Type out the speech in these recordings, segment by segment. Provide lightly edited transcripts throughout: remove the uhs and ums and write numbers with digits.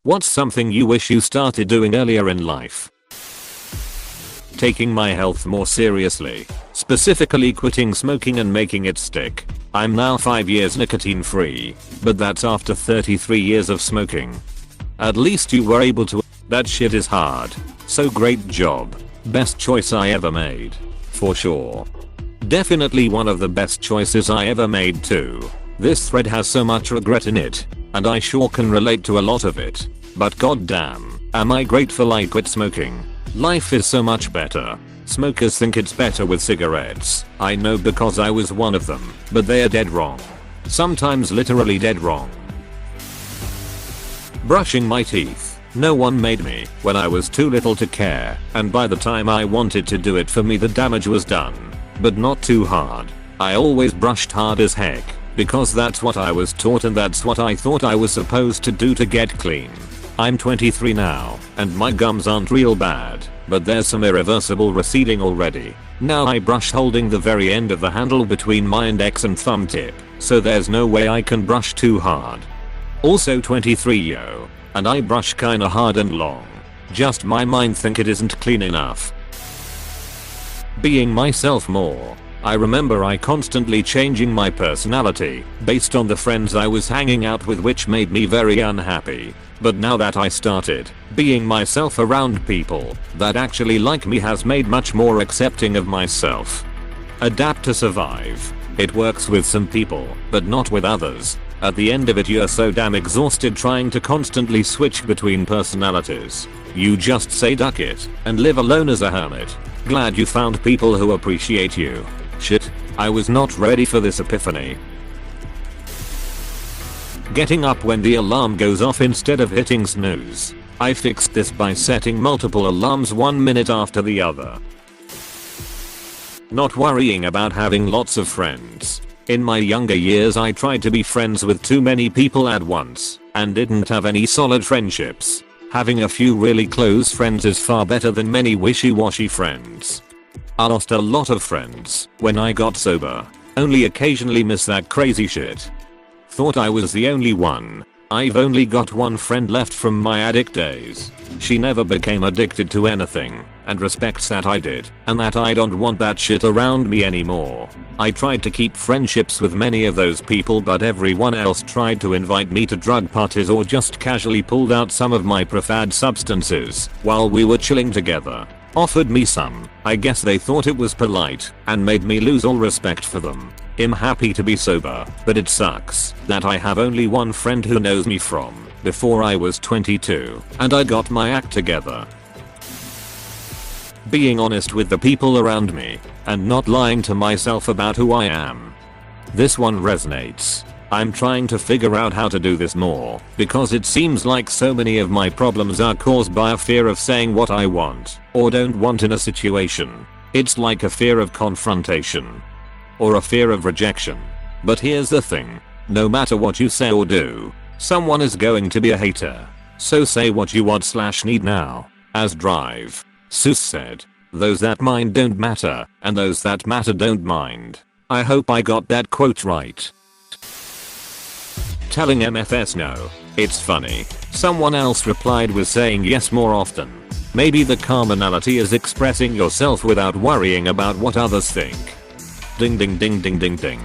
What's something you wish you started doing earlier in life? Taking my health more seriously. Specifically quitting smoking and making it stick. I'm now 5 years nicotine free, but that's after 33 years of smoking. At least you were able to. That shit is hard. So great job. Best choice I ever made. For sure. Definitely one of the best choices I ever made too. This thread has so much regret in it, and I sure can relate to a lot of it. But goddamn, am I grateful I quit smoking. Life is so much better. Smokers think it's better with cigarettes. I know because I was one of them, but they are dead wrong. Sometimes literally dead wrong. Brushing my teeth. No one made me when I was too little to care, and by the time I wanted to do it for me the damage was done. But not too hard. I always brushed hard as heck, because that's what I was taught and that's what I thought I was supposed to do to get clean. I'm 23 now, and my gums aren't real bad, but there's some irreversible receding already. Now I brush holding the very end of the handle between my index and thumb tip, so there's no way I can brush too hard. Also 23 yo, and I brush kinda hard and long. Just my mind think it isn't clean enough. Being myself more. I remember I constantly changing my personality based on the friends I was hanging out with, which made me very unhappy. But now that I started being myself around people that actually like me has made much more accepting of myself. Adapt to survive. It works with some people, but not with others. At the end of it you're so damn exhausted trying to constantly switch between personalities. You just say duck it and live alone as a hermit. Glad you found people who appreciate you. Shit, I was not ready for this epiphany. Getting up when the alarm goes off instead of hitting snooze. I fixed this by setting multiple alarms 1 minute after the other. Not worrying about having lots of friends. In my younger years I tried to be friends with too many people at once and didn't have any solid friendships. Having a few really close friends is far better than many wishy-washy friends. I lost a lot of friends when I got sober. Only occasionally miss that crazy shit. Thought I was the only one. I've only got one friend left from my addict days. She never became addicted to anything and respects that I did and that I don't want that shit around me anymore. I tried to keep friendships with many of those people, but everyone else tried to invite me to drug parties or just casually pulled out some of my preferred substances while we were chilling together. Offered me some. I guess they thought it was polite and made me lose all respect for them. I'm happy to be sober, but it sucks that I have only one friend who knows me from before I was 22 and I got my act together. Being honest with the people around me and not lying to myself about who I am. This one resonates. I'm trying to figure out how to do this more because it seems like so many of my problems are caused by a fear of saying what I want or don't want in a situation. It's like a fear of confrontation or a fear of rejection. But here's the thing. No matter what you say or do, someone is going to be a hater. So say what you want/need now. As Drive Seuss said, those that mind don't matter, and those that matter don't mind. I hope I got that quote right. Telling MFS no. It's funny. Someone else replied with saying yes more often. Maybe the commonality is expressing yourself without worrying about what others think. Ding ding ding ding ding ding.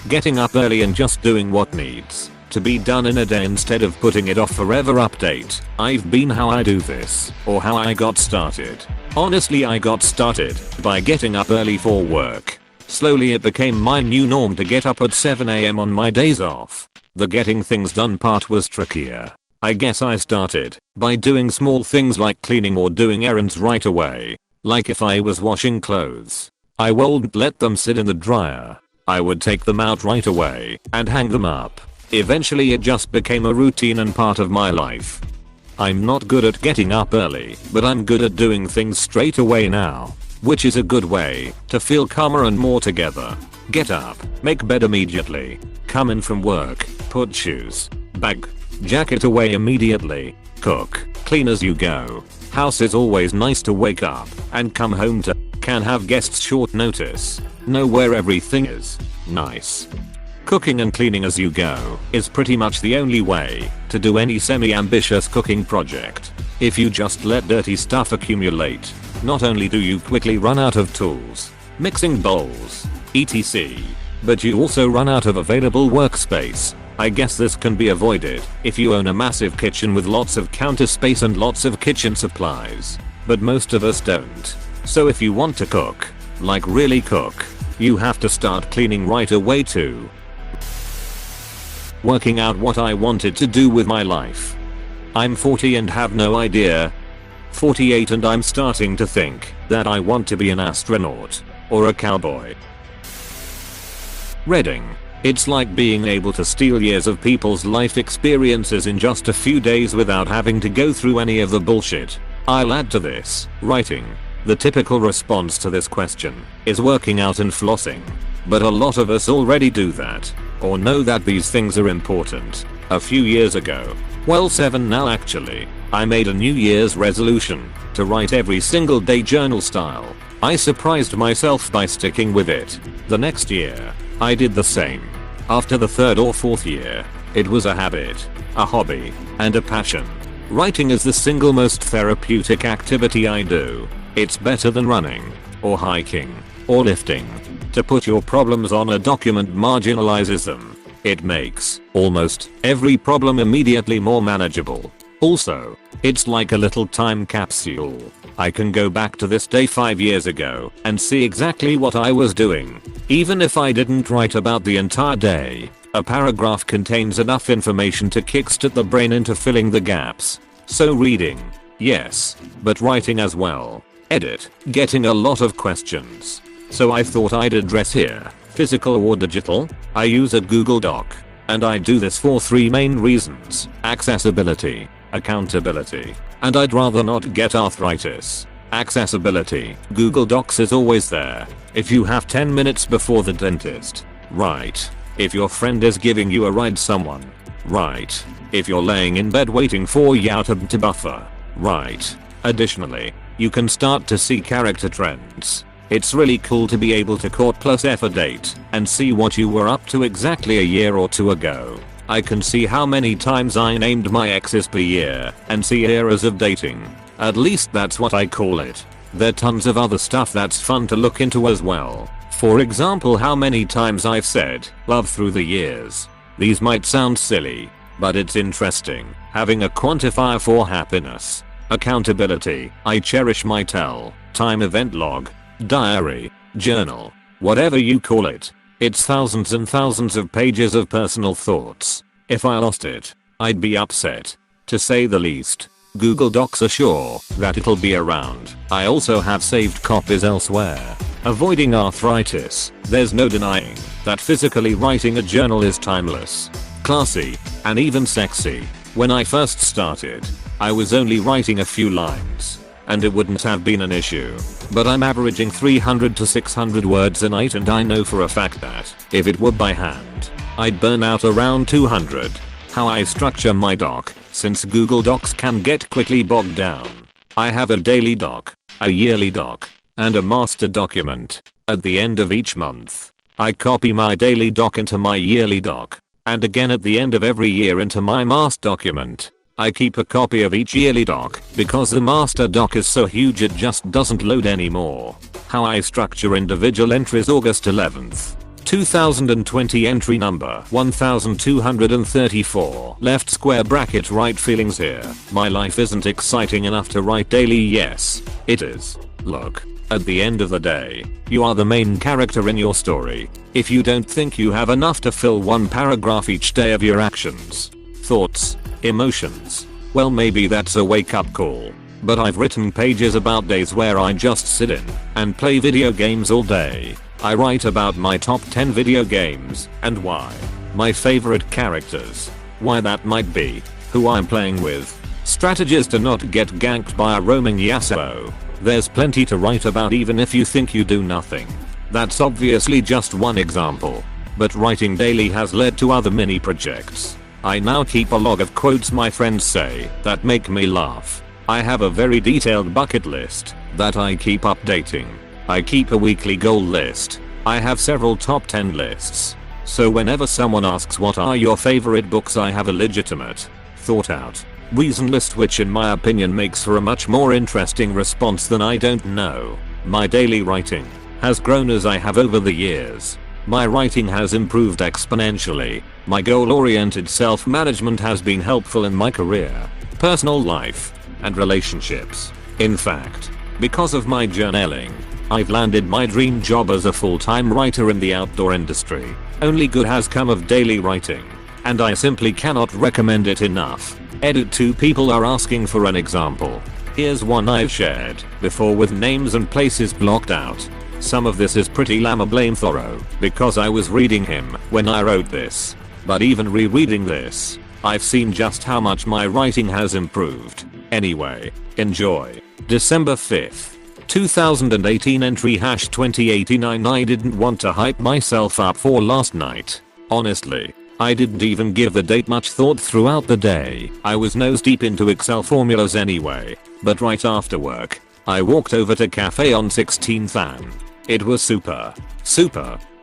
Getting up early and just doing what needs to be done in a day instead of putting it off forever. Update. I've been how I do this, or how I got started. Honestly, I got started by getting up early for work. Slowly it became my new norm to get up at 7 AM on my days off. The getting things done part was trickier. I guess I started by doing small things like cleaning or doing errands right away. Like if I was washing clothes, I wouldn't let them sit in the dryer. I would take them out right away and hang them up. Eventually it just became a routine and part of my life. I'm not good at getting up early, but I'm good at doing things straight away now, which is a good way to feel calmer and more together. Get up, make bed immediately, come in from work, put shoes, bag, jacket away immediately, cook, clean as you go. House is always nice to wake up and come home to. Can have guests short notice. Know where everything is. Nice. Cooking and cleaning as you go is pretty much the only way to do any semi-ambitious cooking project. If you just let dirty stuff accumulate, not only do you quickly run out of tools, mixing bowls, etc., but you also run out of available workspace. I guess this can be avoided if you own a massive kitchen with lots of counter space and lots of kitchen supplies. But most of us don't. So if you want to cook, like really cook, you have to start cleaning right away too. Working out what I wanted to do with my life. I'm 40 and have no idea. 48 and I'm starting to think that I want to be an astronaut or a cowboy. Reading. It's like being able to steal years of people's life experiences in just a few days without having to go through any of the bullshit. I'll add to this, writing. The typical response to this question is working out and flossing. But a lot of us already do that, or know that these things are important. A few years ago, well 7 now actually, I made a New Year's resolution to write every single day journal style. I surprised myself by sticking with it. The next year, I did the same. After the 3rd or 4th year, it was a habit, a hobby, and a passion. Writing is the single most therapeutic activity I do. It's better than running, or hiking, or lifting. To put your problems on a document marginalizes them. It makes almost every problem immediately more manageable. Also, it's like a little time capsule. I can go back to this day 5 years ago and see exactly what I was doing. Even if I didn't write about the entire day, a paragraph contains enough information to kickstart the brain into filling the gaps. So reading, yes, but writing as well. Edit, getting a lot of questions. So I thought I'd address here, physical or digital. I use a Google Doc, and I do this for 3 main reasons: accessibility, accountability, and I'd rather not get arthritis. Accessibility. Google Docs is always there. If you have 10 minutes before the dentist, right. If your friend is giving you a ride someone, right. If you're laying in bed waiting for YouTube to buffer, right. Additionally, you can start to see character trends. It's really cool to be able to court plus F a date and see what you were up to exactly a year or 2 ago. I can see how many times I named my exes per year and see eras of dating. At least that's what I call it. There are tons of other stuff that's fun to look into as well. For example, how many times I've said love through the years. These might sound silly, but it's interesting having a quantifier for happiness. Accountability. I cherish my time event log, diary, journal, whatever you call it. It's thousands and thousands of pages of personal thoughts. If I lost it, I'd be upset, to say the least. Google Docs are sure that it'll be around. I also have saved copies elsewhere. Avoiding arthritis. There's no denying that physically writing a journal is timeless, classy, and even sexy. When I first started, I was only writing a few lines, and it wouldn't have been an issue. But I'm averaging 300 to 600 words a night, and I know for a fact that if it were by hand, I'd burn out around 200. How I structure my doc, since Google Docs can get quickly bogged down. I have a daily doc, a yearly doc, and a master document. At the end of each month, I copy my daily doc into my yearly doc, and again at the end of every year into my master document. I keep a copy of each yearly doc because the master doc is so huge it just doesn't load anymore. How I structure individual entries: August 11th, 2020, entry number 1234, left square bracket right. Feelings here. My life isn't exciting enough to write daily. Yes, it is. Look, at the end of the day, you are the main character in your story. If you don't think you have enough to fill 1 paragraph each day of your actions, thoughts, emotions, well, maybe that's a wake-up call. But I've written pages about days where I just sit in and play video games all day. I write about my top 10 video games and why. My favorite characters, why that might be, who I'm playing with, strategies to not get ganked by a roaming Yasuo. There's plenty to write about even if you think you do nothing. That's obviously just one example, but writing daily has led to other mini projects. I now keep a log of quotes my friends say that make me laugh. I have a very detailed bucket list that I keep updating. I keep a weekly goal list. I have several top 10 lists. So whenever someone asks what are your favorite books, I have a legitimate thought out reason list, which in my opinion makes for a much more interesting response than I don't know. My daily writing has grown as I have over the years. My writing has improved exponentially. My goal-oriented self-management has been helpful in my career, personal life, and relationships. In fact, because of my journaling, I've landed my dream job as a full-time writer in the outdoor industry. Only good has come of daily writing, and I simply cannot recommend it enough. Edit. 2 people are asking for an example. Here's one I've shared before with names and places blocked out. Some of this is pretty thorough because I was reading him when I wrote this. But even rereading this, I've seen just how much my writing has improved. Anyway, enjoy. December 5th. 2018 entry #2089. I didn't want to hype myself up for last night. Honestly, I didn't even give the date much thought throughout the day. I was nose deep into Excel formulas anyway. But right after work, I walked over to cafe on 16th Ave. It was super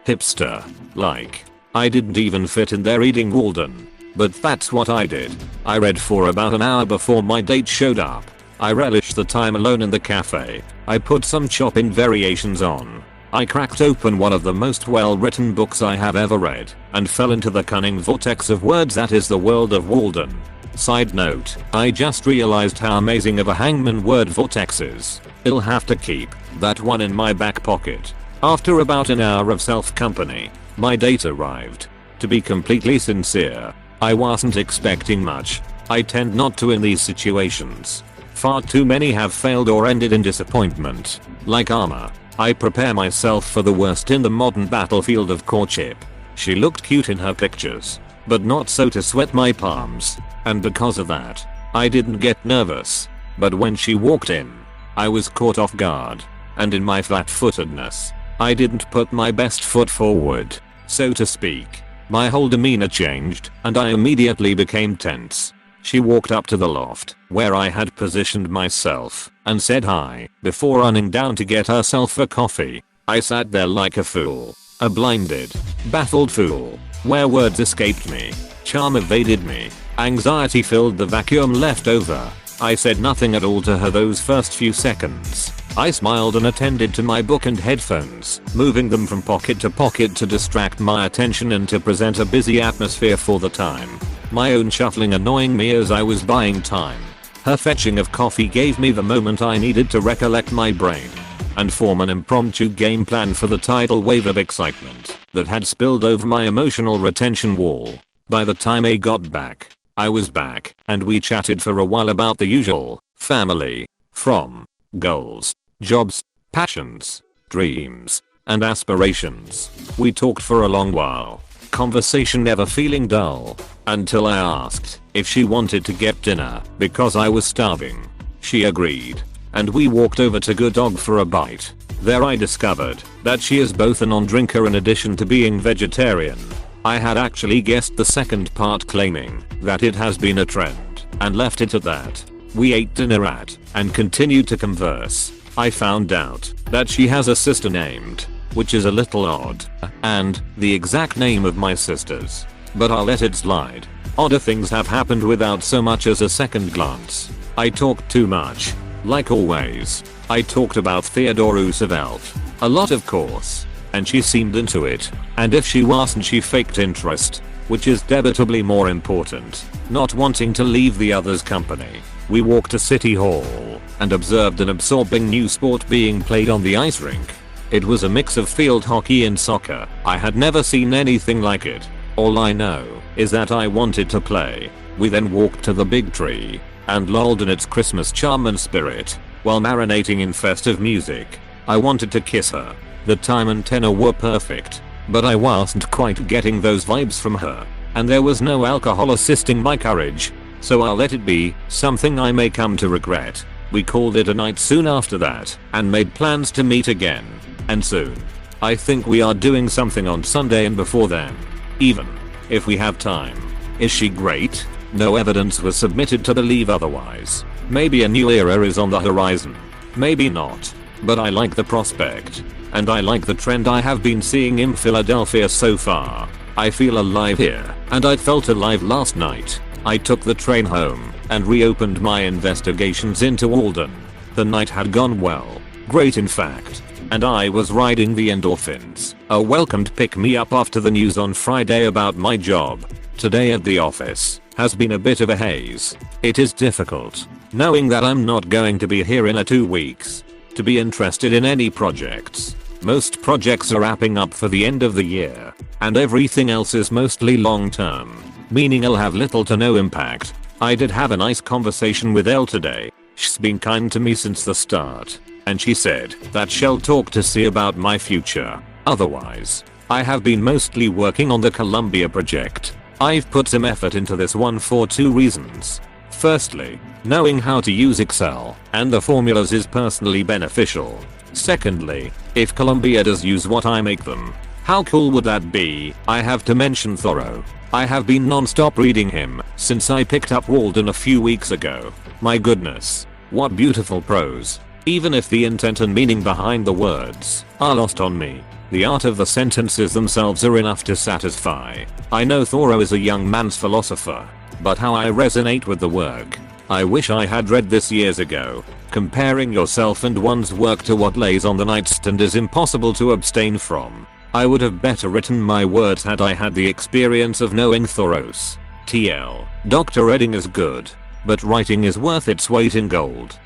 hipster. Like, I didn't even fit in there eating Walden. But that's what I did. I read for about an hour before my date showed up. I relished the time alone in the cafe. I put some Chopin variations on. I cracked open one of the most well-written books I have ever read and fell into the cunning vortex of words that is the world of Walden. Side note, I just realized how amazing of a hangman word vortex is. I'll have to keep that one in my back pocket. After about an hour of self-company, my date arrived. To be completely sincere, I wasn't expecting much. I tend not to in these situations. Far too many have failed or ended in disappointment. Like armor, I prepare myself for the worst in the modern battlefield of courtship. She looked cute in her pictures, but not so to sweat my palms, and because of that, I didn't get nervous. But when she walked in, I was caught off guard, and in my flat-footedness, I didn't put my best foot forward, so to speak. My whole demeanor changed, and I immediately became tense. She walked up to the loft, where I had positioned myself, and said hi, before running down to get herself a coffee. I sat there like a fool. A blinded, baffled fool, where words escaped me. Charm evaded me. Anxiety filled the vacuum left over. I said nothing at all to her those first few seconds. I smiled and attended to my book and headphones, moving them from pocket to pocket to distract my attention and to present a busy atmosphere for the time. My own shuffling annoying me as I was buying time. Her fetching of coffee gave me the moment I needed to recollect my brain and form an impromptu game plan for the tidal wave of excitement that had spilled over my emotional retention wall. By the time I got back, I was back, and we chatted for a while about the usual: family, from, goals, jobs, passions, dreams, and aspirations. We talked for a long while, conversation never feeling dull, until I asked if she wanted to get dinner because I was starving. She agreed, and we walked over to Good Dog for a bite. There I discovered that she is both a non-drinker in addition to being vegetarian. I had actually guessed the second part, claiming that it has been a trend, and left it at that. We ate dinner at and continued to converse. I found out that she has a sister named, which is a little odd, and the exact name of my sister's. But I'll let it slide. Odder things have happened without so much as a second glance. I talked too much. Like always, I talked about Theodore Roosevelt. A lot, of course. And she seemed into it. And if she wasn't, she faked interest, which is debatably more important. Not wanting to leave the other's company, we walked to City Hall and observed an absorbing new sport being played on the ice rink. It was a mix of field hockey and soccer. I had never seen anything like it. All I know is that I wanted to play. We then walked to the big tree and lolled in its Christmas charm and spirit while marinating in festive music. I wanted to kiss her. The time and tenor were perfect, but I wasn't quite getting those vibes from her, and there was no alcohol assisting my courage, so I'll let it be, something I may come to regret. We called it a night soon after that and made plans to meet again. And soon. I think we are doing something on Sunday and before then. Even if we have time. Is she great? No evidence was submitted to believe otherwise. Maybe a new era is on the horizon. Maybe not. But I like the prospect. And I like the trend I have been seeing in Philadelphia so far. I feel alive here, and I felt alive last night. I took the train home and reopened my investigations into Walden. The night had gone well. Great in fact. And I was riding the endorphins. A welcomed pick-me-up after the news on Friday about my job. Today at the office has been a bit of a haze. It is difficult knowing that I'm not going to be here in 2 weeks to be interested in any projects. Most projects are wrapping up for the end of the year, and everything else is mostly long term, meaning I'll have little to no impact. I did have a nice conversation with Elle today. She's been kind to me since the start, and she said that she'll talk to see about my future. Otherwise, I have been mostly working on the Columbia project. I've put some effort into this one for 2 reasons. Firstly, knowing how to use Excel and the formulas is personally beneficial. Secondly, if Columbia does use what I make them, how cool would that be? I have to mention Thoreau. I have been non-stop reading him since I picked up Walden a few weeks ago. My goodness, what beautiful prose. Even if the intent and meaning behind the words are lost on me, the art of the sentences themselves are enough to satisfy. I know Thoreau is a young man's philosopher, but how I resonate with the work. I wish I had read this years ago. Comparing yourself and one's work to what lays on the nightstand is impossible to abstain from. I would have better written my words had I had the experience of knowing Thoreau's. TL. Dr. Reading is good, but writing is worth its weight in gold.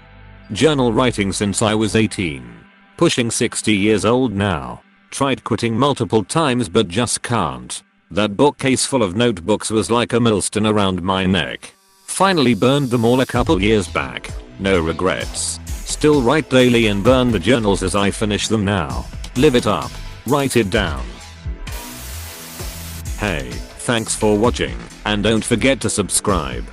Journal writing since I was 18. Pushing 60 years old now. Tried quitting multiple times but just can't. That bookcase full of notebooks was like a millstone around my neck. Finally burned them all a couple years back. No regrets. Still write daily and burn the journals as I finish them now. Live it up. Write it down. Hey, thanks for watching, and don't forget to subscribe.